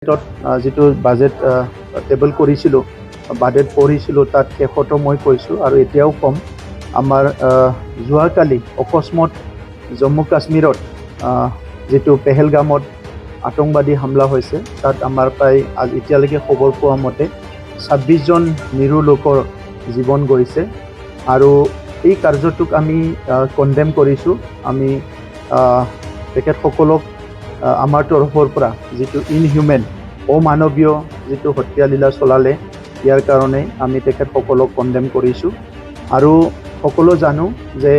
যিটো budget table কৰিছিলোঁ budget পঢ়িছিলোঁ তাত শেষতো মই কৈছোঁ আৰু এতিয়াও ক'ম আমাৰ যোৱাকালি অকস্মাত জম্মু কাশ্মীৰত যিটো পেহেলগামত আতংকবাদী হামলা হৈছে তাত আমাৰ প্ৰায় এতিয়ালৈকে খবৰ পোৱা মতে 26 জন নিৰু লোকৰ জীৱন গৈছে আৰু এই কাৰ্যটোক আমি কণ্ডেম কৰিছোঁ। আমি তেখেতসকলক আমাৰ তৰফৰ পৰা যিটো ইনহিউমেন অমানৱীয় যিটো হত্যালীলা চলালে ইয়াৰ কাৰণে আমি তেখেতসকলক কণ্ডেম কৰিছোঁ আৰু সকলো জানো যে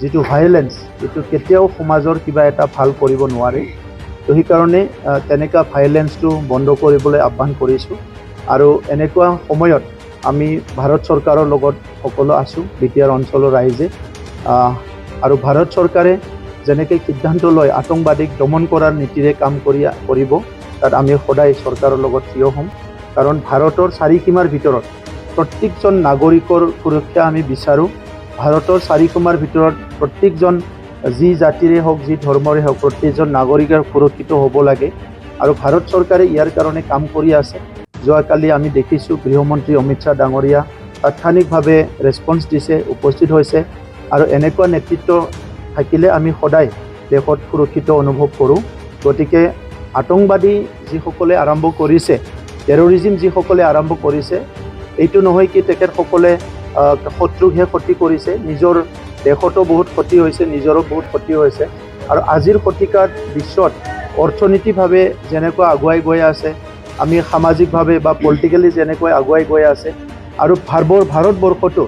যিটো ভায়োলেন্স যিটো কেতিয়াও সমাজৰ কিবা এটা ভাল কৰিব নোৱাৰে, তো সেইকাৰণে তেনেকুৱা ভায়োলেন্সটো বন্ধ কৰিবলৈ আহ্বান কৰিছোঁ আৰু এনেকুৱা সময়ত আমি ভাৰত চৰকাৰৰ লগত সকলো আছোঁ বিটিআৰ অঞ্চলৰ ৰাইজে আৰু ভাৰত চৰকাৰে যেনেকৈ সিদ্ধান্ত লয় আতংকবাদীক দমন কৰাৰ নীতিৰে কাম কৰিব তাত আমি সদায় চৰকাৰৰ লগত থিয় হ'ম। কাৰণ ভাৰতৰ চাৰিসীমাৰ ভিতৰত প্ৰত্যেকজন নাগৰিকৰ সুৰক্ষা আমি বিচাৰোঁ। ভাৰতৰ চাৰিসীমাৰ ভিতৰত প্ৰত্যেকজন যি জাতিৰে হওক যি ধৰ্মৰে হওক প্ৰত্যেকজন নাগৰিকৰ সুৰক্ষিত হ'ব লাগে আৰু ভাৰত চৰকাৰে ইয়াৰ কাৰণে কাম কৰি আছে। যোৱাকালি আমি দেখিছোঁ গৃহমন্ত্ৰী অমিত শ্বাহ ডাঙৰীয়া তাৎক্ষণিকভাৱে ৰেছপন্স দিছে, উপস্থিত হৈছে আৰু এনেকুৱা নেতৃত্ব থাকিলে আমি সদায় দেশত সুৰক্ষিত অনুভৱ কৰোঁ। গতিকে আতংকবাদী যিসকলে আৰম্ভ কৰিছে, টেৰৰিজিম যিসকলে আৰম্ভ কৰিছে, এইটো নহয় কি তেখেতসকলে শত্ৰুকহে ক্ষতি কৰিছে, নিজৰ দেশতো বহুত ক্ষতি হৈছে, নিজৰো বহুত ক্ষতি হৈছে আৰু আজিৰ শতিকাত বিশ্বত অৰ্থনৈতিকভাৱে যেনেকুৱা আগুৱাই গৈ আছে, আমি সামাজিকভাৱে বা পলিটিকেলি যেনেকৈ আগুৱাই গৈ আছে আৰু ভাৰতবৰ্ষটো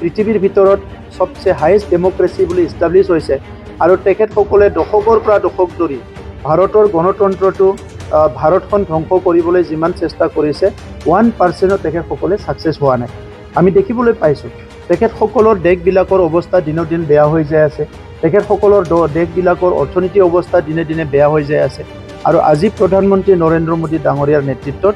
পৃথিৱীৰ ভিতৰত সবচে হাইয়েষ্ট ডেম'ক্ৰেচি বুলি ইষ্টাব্লিছ হৈছে আৰু তেখেতসকলে দশকৰ পৰা দশক ধৰি ভাৰতৰ গণতন্ত্ৰটো ভাৰতখন ধ্বংস কৰিবলৈ যিমান চেষ্টা কৰিছে 1% তেখেতসকলে ছাকচেছ হোৱা নাই। আমি দেখিবলৈ পাইছোঁ তেখেতসকলৰ দেশবিলাকৰ অৱস্থা দিনক দিন বেয়া হৈ যায় আছে, তেখেতসকলৰ দেশবিলাকৰ অৰ্থনীতি অৱস্থা দিনে দিনে বেয়া হৈ যায় আছে আৰু আজি প্ৰধানমন্ত্ৰী নৰেন্দ্ৰ মোদী ডাঙৰীয়াৰ নেতৃত্বত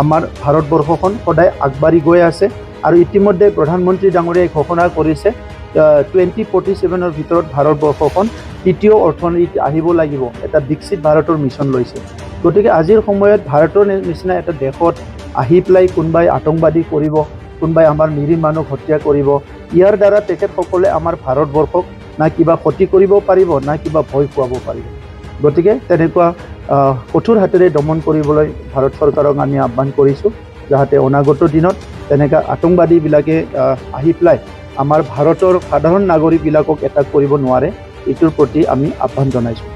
আমাৰ ভাৰতবৰ্ষখন সদায় আগবাঢ়ি গৈ আছে আৰু ইতিমধ্যে প্ৰধানমন্ত্ৰী ডাঙৰীয়াই ঘোষণা কৰিছে 2047 ভিতৰত ভাৰতবৰ্ষখন তৃতীয় অৰ্থনীতি আহিব লাগিব, এটা বিকশিত ভাৰতৰ মিছন লৈছে। গতিকে আজিৰ সময়ত ভাৰতৰ নিচিনা এটা দেশত আহি পেলাই কোনোবাই আতংকবাদী কৰিব, কোনোবাই আমাৰ নিৰীহ মানুহক হত্যা কৰিব, ইয়াৰ দ্বাৰা তেখেতসকলে আমাৰ ভাৰতবৰ্ষক না কিবা ক্ষতি কৰিব পাৰিব না কিবা ভয় খুৱাব পাৰিব। গতিকে তেনেকুৱা কঠোৰ হাতেৰে দমন কৰিবলৈ ভাৰত চৰকাৰক আমি আহ্বান কৰিছোঁ যাতে অনাগত দিনত তেনেকুৱা আতংকবাদীবিলাকে আহি পেলাই আমাৰ ভাৰতৰ সাধাৰণ নাগৰিকবিলাকক এটাক কৰিব নোৱাৰে, এইটোৰ প্ৰতি আমি আহ্বান জনাইছোঁ।